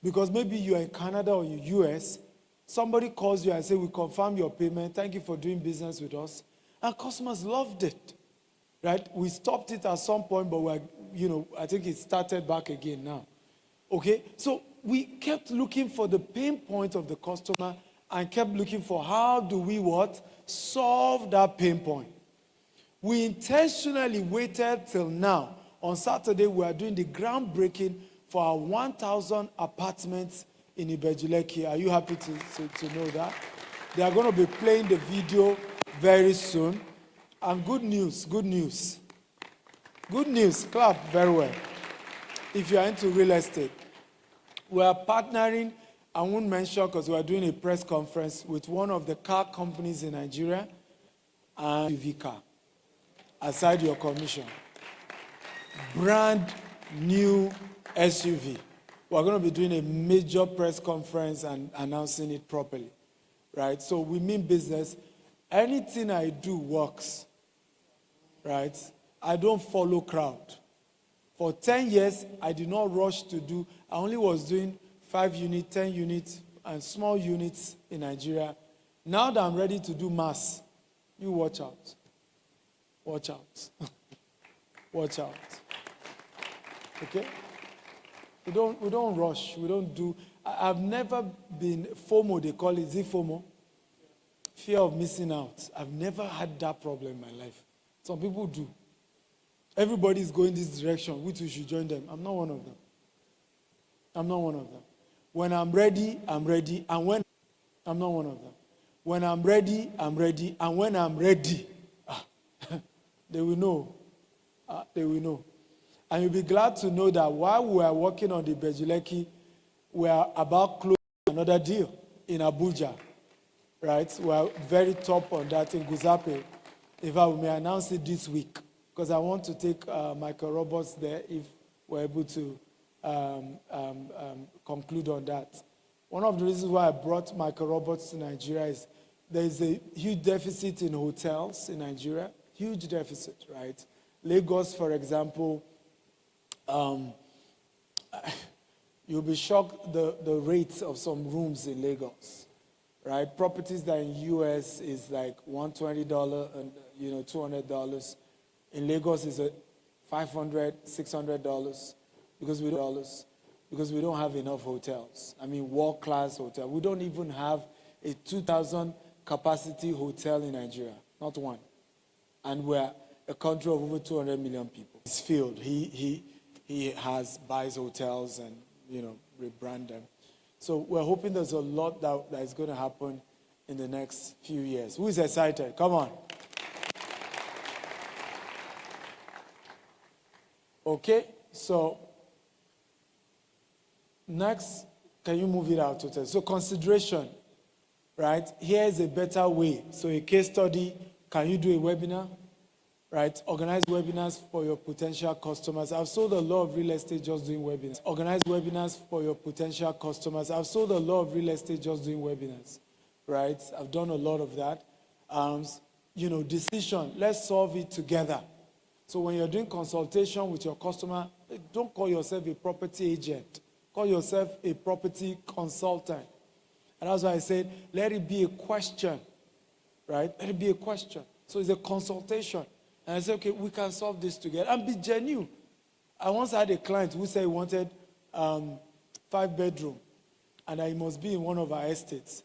Because maybe you are in Canada or in US, somebody calls you and says, we confirm your payment, thank you for doing business with us. And customers loved it, right? We stopped it at some point, but I think it started back again now. Okay, so we kept looking for the pain point of the customer and kept looking for how do we solve that pain point. We intentionally waited till now. On Saturday, we are doing the groundbreaking for our 1,000 apartments in Ibejuleki. Are you happy to know that? They are going to be playing the video very soon. And good news, clap very well. If you are into real estate, we are partnering, I won't mention because we are doing a press conference with one of the car companies in Nigeria and SUV car, aside your commission. Brand new SUV. We're going to be doing a major press conference and announcing it properly, right? So we mean business. Anything I do works, right? I don't follow crowd. For 10 years, I did not rush to do, I only was doing 5 units, 10 units, and small units in Nigeria. Now that I'm ready to do mass, you watch out. Watch out. Watch out. Okay? We don't rush. We don't do. I've never been FOMO, they call it. Is it FOMO? Fear of missing out. I've never had that problem in my life. Some people do. Everybody's going this direction. We too should join them. I'm not one of them. I'm not one of them. When I'm ready, I'm ready. And when I'm not one of them. When I'm ready, I'm ready. And when I'm ready, they will know. They will know. And you'll be glad to know that while we are working on the Ibejuleki, we are about closing another deal in Abuja. Right? We are very top on that in Guzape. In fact, we may announce it this week because I want to take Michael Roberts there if we're able to conclude on that. One of the reasons why I brought Michael Roberts to Nigeria is there is a huge deficit in hotels in Nigeria. Huge deficit, right? Lagos, for example, you'll be shocked the rates of some rooms in Lagos, right? Properties that in US is like $120 and $200. In Lagos is $500, $600 because we don't have enough hotels. I mean, world-class hotel. We don't even have a 2,000 capacity hotel in Nigeria, not one. And we're a country of over 200 million people. It's filled. He buys hotels and, rebrand them. So we're hoping there's a lot that is going to happen in the next few years. Who is excited? Come on. Okay, so next, can you move it out? So consideration, right? Here is a better way. So a case study, can you do a webinar? Right? Organize webinars for your potential customers. I've sold a lot of real estate just doing webinars. Organize webinars for your potential customers. I've sold a lot of real estate just doing webinars. Right? I've done a lot of that. Decision. Let's solve it together. So when you're doing consultation with your customer, don't call yourself a property agent. Call yourself a property consultant. And that's why I said, let it be a question. Right? Let it be a question. So it's a consultation. And I said, okay, we can solve this together. And be genuine. I once had a client who said he wanted 5-bedroom. And he must be in one of our estates.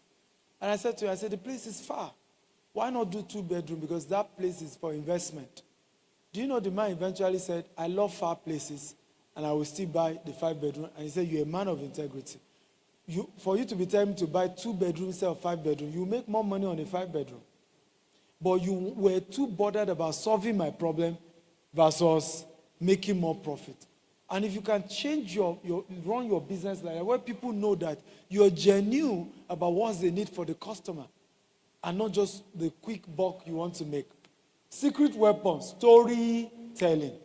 And I said to him, the place is far. Why not do 2-bedroom? Because that place is for investment. Do you know the man eventually said, I love far places, and I will still buy the 5-bedroom. And he said, you're a man of integrity. For you to be telling me to buy 2-bedroom instead of 5-bedroom, you make more money on a 5-bedroom. But you were too bothered about solving my problem versus making more profit. And if you can change run your business like that, where people know that you're genuine about what's the need for the customer and not just the quick buck you want to make. Secret weapon, storytelling.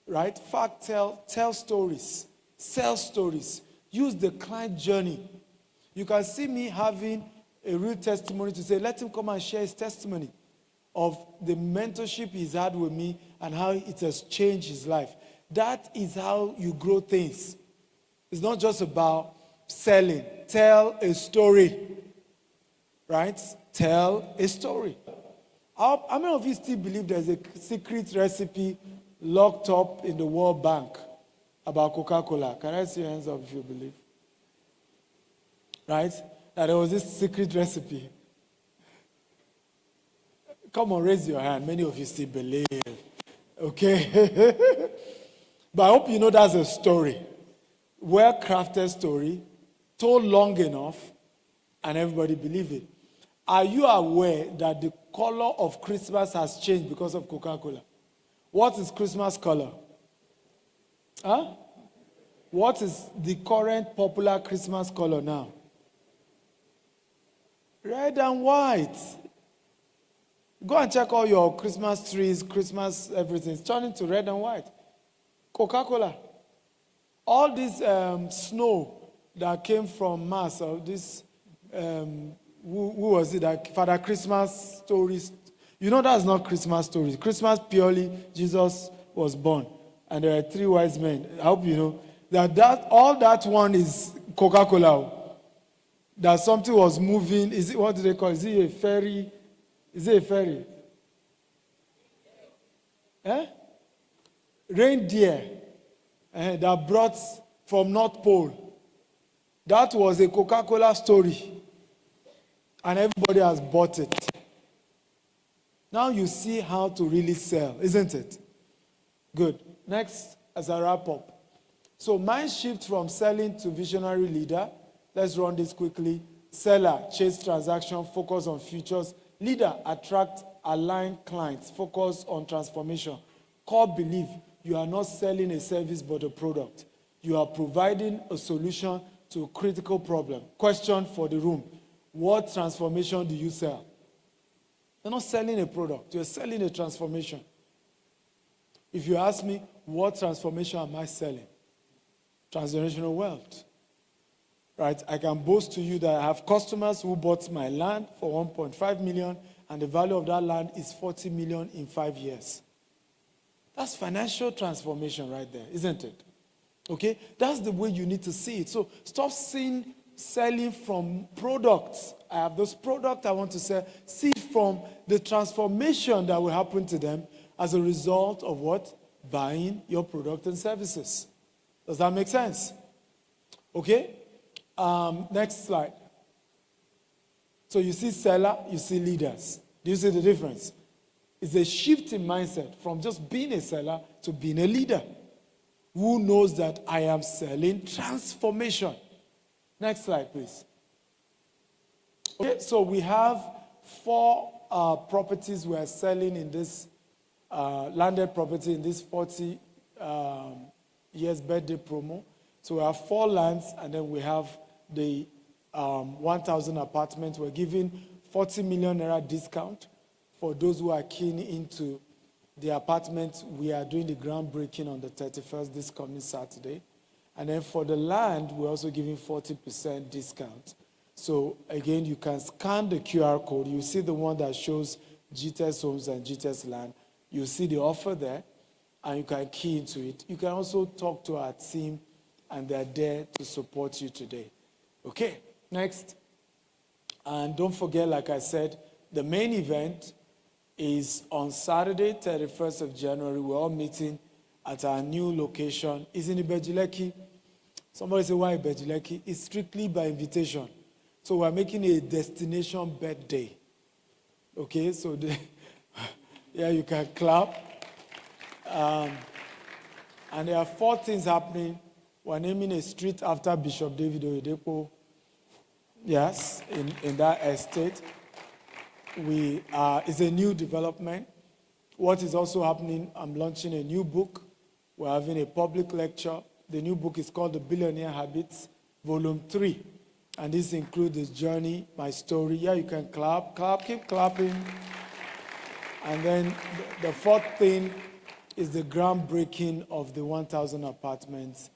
Right? Fact tell stories, sell stories, use the client journey. You can see me having a real testimony to say, let him come and share his testimony of the mentorship he's had with me and how it has changed his life. That is how you grow things. It's not just about selling. Tell a story. Right? Tell a story. How many of you still believe there's a secret recipe locked up in the World Bank about Coca-Cola? Can I see your hands up if you believe? Right? That there was this secret recipe. Come on, raise your hand. Many of you still believe. Okay? But I hope you know that's a story. Well-crafted story, told long enough, and everybody believe it. Are you aware that the color of Christmas has changed because of Coca-Cola? What is Christmas color? Huh? What is the current popular Christmas color now? Red and white. Go and check all your Christmas trees, Christmas everything. It's turning to red and white. Coca-Cola. All this snow that came from Mars, or this, who was it? That Father Christmas stories. You know that's not Christmas stories. Christmas purely, Jesus was born. And there are 3 wise men. I hope you know that all that one is Coca-Cola. That something was moving. Is it, what do they call it? Is it a ferry? Is it a ferry? Eh? Reindeer that brought from North Pole. That was a Coca-Cola story. And everybody has bought it. Now you see how to really sell, isn't it? Good. Next, as a wrap up. So mind shift from selling to visionary leader. Let's run this quickly. Seller, chase transaction, focus on futures. Leader, attract, align clients, focus on transformation. Core belief, you are not selling a service but a product. You are providing a solution to a critical problem. Question for the room. What transformation do you sell? You're not selling a product. You're selling a transformation. If you ask me, what transformation am I selling? Transgenerational wealth. Right? I can boast to you that I have customers who bought my land for 1.5 million, and the value of that land is 40 million in 5 years. That's financial transformation right there, isn't it? Okay? That's the way you need to see it. So stop selling from products. I have this product I want to sell. See it from the transformation that will happen to them as a result of what? Buying your product and services. Does that make sense? Okay? Next slide. So you see seller, you see leaders. Do you see the difference? It's a shift in mindset from just being a seller to being a leader who knows that I am selling transformation. Next slide, please. Okay, so we have 4 properties we are selling in this landed property in this 40 years birthday promo. So we have 4 lands, and then we have the 1,000 apartments. We're giving 40 million naira discount for those who are keen into the apartments. We are doing the groundbreaking on the 31st, this coming Saturday. And then for the land, we're also giving 40% discount. So again, you can scan the QR code. You see the one that shows GTS Homes and GTS Land. You see the offer there, and you can key into it. You can also talk to our team, and they're there to support you today. Okay, next. And don't forget, like I said, the main event is on Saturday, 31st of January. We're all meeting at our new location. It's in Ibejileki. Somebody say, why Ibejileki? It's strictly by invitation. So we're making a destination birthday. Okay, so yeah, you can clap. And there are 4 things happening. We're naming a street after Bishop David Oyedepo. Yes, in that estate. It's a new development. What is also happening, I'm launching a new book. We're having a public lecture. The new book is called The Billionaire Habits, Volume 3. And this includes this journey, my story. Yeah, you can clap, keep clapping. And then the 4th thing is the groundbreaking of the 1,000 apartments.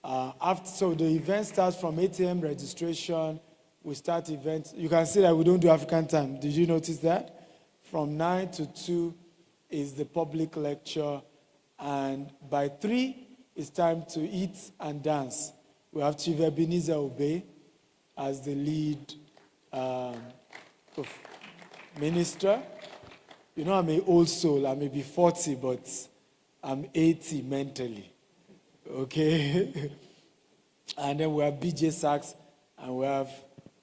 So the event starts from 8 a.m. registration. We start events. You can see that we don't do African time. Did you notice that? From 9 to 2 is the public lecture. And by 3, it's time to eat and dance. We have Chief Ebenezer Obey as the lead minister. You know, I'm an old soul. I may be 40, but I'm 80 mentally. Okay? And then we have BJ Sachs and we have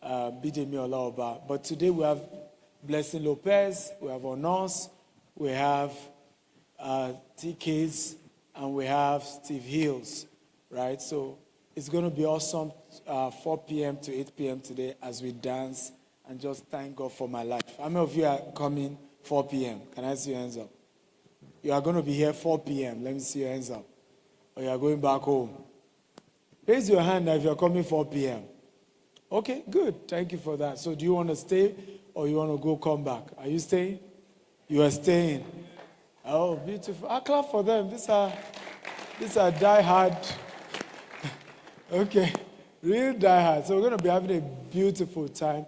BJ Miolaoba. But today we have Blessing Lopez, we have Onos, we have TKs, and we have Steve Hills, right? So it's going to be awesome 4 p.m. to 8 p.m. today as we dance and just thank God for my life. How many of you are coming 4 p.m.? Can I see your hands up? You are going to be here 4 p.m. Let me see your hands up. Or you are going back home. Raise your hand if you are coming 4 p.m. Okay, good. Thank you for that. So do you want to stay or you want to come back? Are you staying? You are staying. Oh, beautiful. I clap for them. These are die-hard. Okay, real die-hard. So we're going to be having a beautiful time.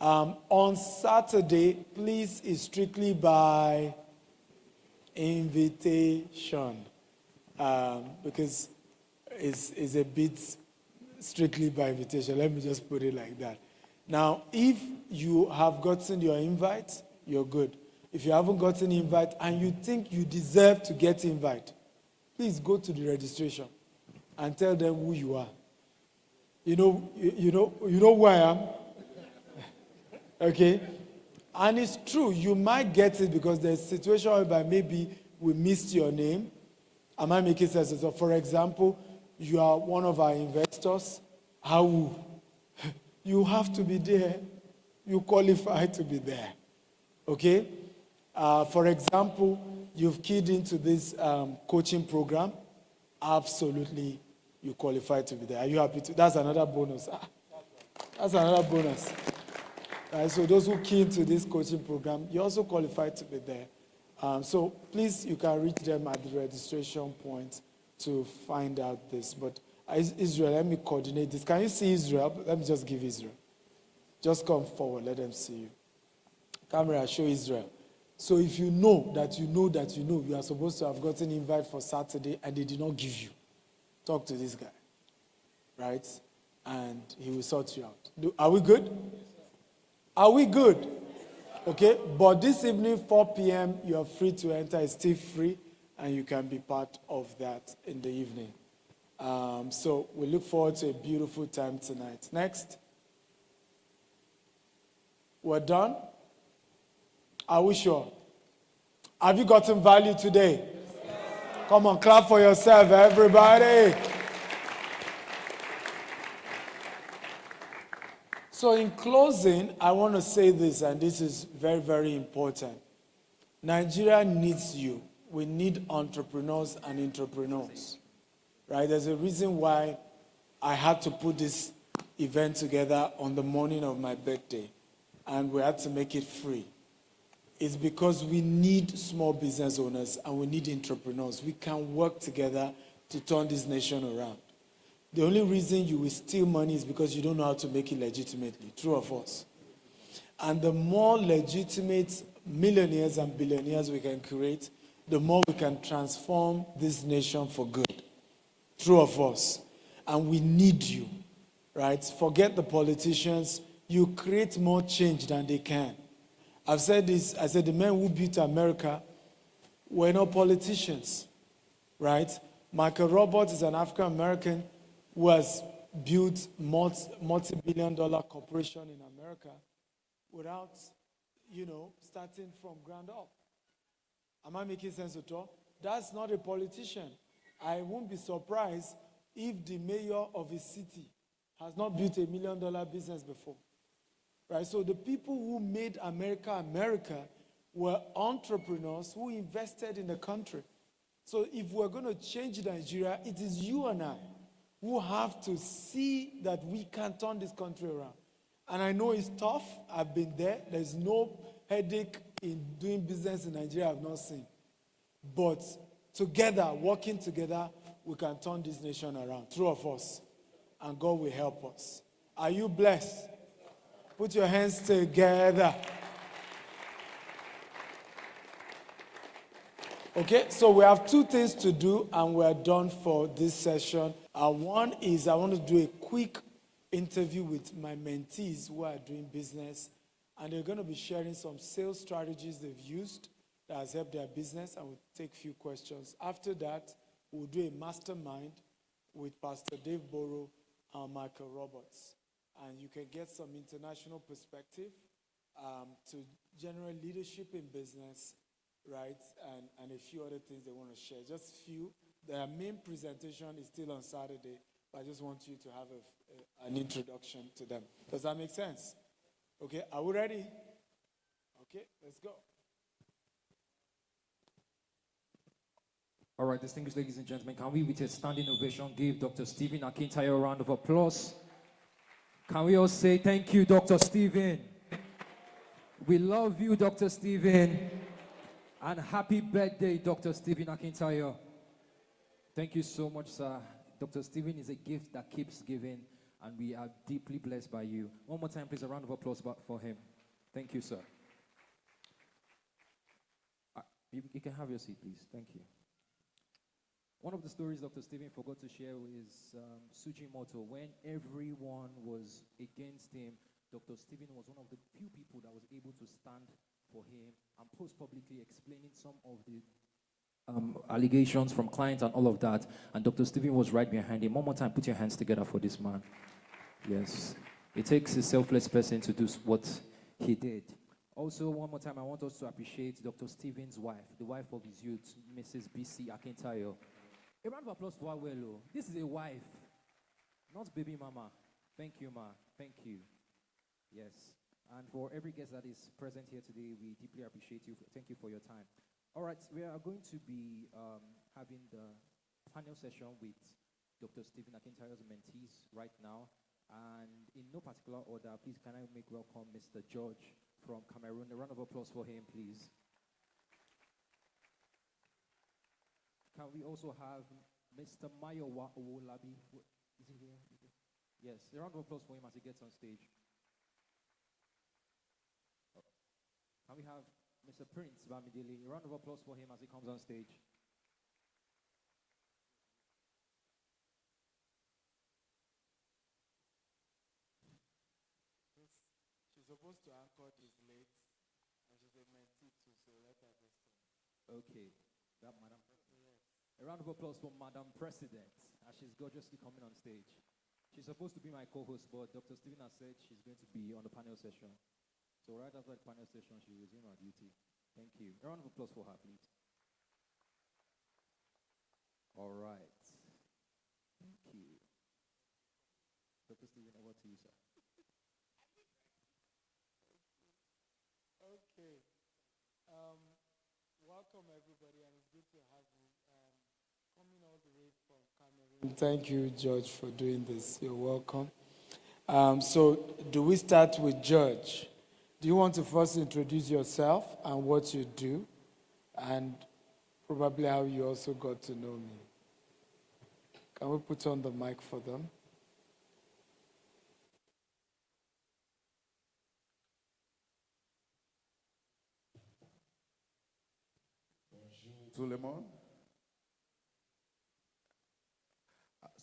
On Saturday, please, is strictly by invitation. Because it's a bit strictly by invitation. Let me just put it like that. Now, if you have gotten your invite, you're good. If you haven't gotten invite and you think you deserve to get invite, please go to the registration and tell them who you are. You know who I am? Okay? And it's true, you might get it because there's a situation whereby maybe we missed your name. Am I making sense? So for example, you are one of our investors. How? You have to be there. You qualify to be there. Okay? For example, you've keyed into this coaching program. Absolutely, you qualify to be there. Are you happy to? That's another bonus. That's another bonus. Right, so those who key into this coaching program, you also qualify to be there. So please, you can reach them at the registration point to find out this. But Israel, let me coordinate this. Can you see Israel? Let me just give Israel. Just come forward. Let them see you. Camera, show Israel. So if you know that you are supposed to have gotten invite for Saturday and they did not give you, talk to this guy, right? And he will sort you out. Are we good? Are we good? Okay, but this evening, 4 p.m., you are free to enter. It's still free, and you can be part of that in the evening. So we look forward to a beautiful time tonight. Next. We're done? Are we sure? Have you gotten value today? Yes. Come on, clap for yourself, everybody. So in closing, I want to say this, and this is very, very important. Nigeria needs you. We need entrepreneurs and entrepreneurs, right? There's a reason why I had to put this event together on the morning of my birthday, and we had to make it free. It's because we need small business owners and we need entrepreneurs. We can work together to turn this nation around. The only reason you will steal money is because you don't know how to make it legitimately. True or false? And the more legitimate millionaires and billionaires we can create, the more we can transform this nation for good. True or false? And we need you, right? Forget the politicians. You create more change than they can. I've said this. I said the men who built America were not politicians, right? Michael Roberts is an African-American who has built multi-billion-dollar corporation in America without, starting from ground up. Am I making sense at all? That's not a politician. I won't be surprised if the mayor of a city has not built $1 million business before. Right? So the people who made America America were entrepreneurs who invested in the country. So if we're going to change Nigeria, it is you and I who have to see that we can turn this country around. And I know it's tough. I've been there. There's no headache in doing business in Nigeria I've not seen. But together, working together, we can turn this nation around. True of us. And God will help us. Are you blessed? Put your hands together. Okay, so we have two things to do and we're done for this session. One is I want to do a quick interview with my mentees who are doing business, and they're going to be sharing some sales strategies they've used that has helped their business, and we'll take a few questions. After that, we'll do a mastermind with Pastor Dave Borrow and Michael Roberts. And you can get some international perspective to general leadership in business, right? And a few other things they want to share. Just few. Their main presentation is still on Saturday, but I just want you to have an introduction to them. Does that make sense? Okay, are we ready? Okay, let's go. All right, distinguished ladies and gentlemen, can we, with a standing ovation, give Dr. Stephen Akintayo a round of applause? Can we all say thank you, Dr. Stephen? We love you, Dr. Stephen. And happy birthday, Dr. Stephen Akintayo. Thank you so much, sir. Dr. Stephen is a gift that keeps giving, and we are deeply blessed by you. One more time, please, a round of applause for him. Thank you, sir. You can have your seat, please. Thank you. One of the stories Dr. Stephen forgot to share is Sujimoto. When everyone was against him, Dr. Stephen was one of the few people that was able to stand for him and post publicly explaining some of the allegations from clients and all of that. And Dr. Stephen was right behind him. One more time, put your hands together for this man. Yes. It takes a selfless person to do what he did. Also, one more time, I want us to appreciate Dr. Stephen's wife, the wife of his youth, Mrs. B.C. Akintayo. A round of applause for Awelo. This is a wife, not baby mama. Thank you, ma. Thank you. Yes. And for every guest that is present here today, we deeply appreciate you. Thank you for your time. All right, we are going to be having the panel session with Dr. Stephen Akintayo's mentees right now. And in no particular order, please can I make welcome Mr. George from Cameroon. A round of applause for him, please. Can we also have Mr. Mayowa Owolabi? Is he here? Yes, a round of applause for him as he gets on stage. Can we have Mr. Prince Bamidele? A round of applause for him as he comes on stage. She's supposed to anchor this late, and she's a mentee too, so let her just. Okay, that Madam President. Yes. A round of applause for Madam President as she's gorgeously coming on stage. She's supposed to be my co-host, but Dr. Stephen has said she's going to be on the panel session. So right after the panel session, she will resume her duty. Thank you. A round of applause for her, please. All right. Thank you. Dr. Stephen, over to you, sir. Okay. Welcome, everybody, and it's good to have you. Coming all the way from Cameroon. Thank you, George, for doing this. You're welcome. So, do we start with George? Do you want to first introduce yourself and what you do, and probably how you also got to know me? Can we put on the mic for them? Tout le monde?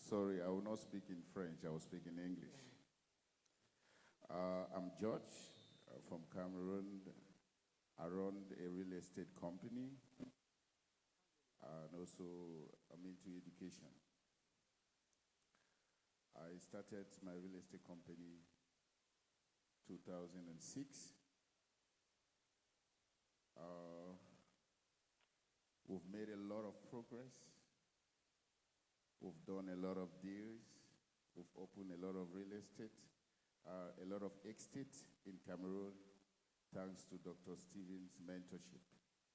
Sorry, I will not speak in French. I will speak in English. I'm George from Cameroon. I run a real estate company, and also I'm into education. I started my real estate company 2006. We've made a lot of progress. We've done a lot of deals. We've opened a lot of real estate, a lot of exit in Cameroon, thanks to Dr. Stephen's mentorship.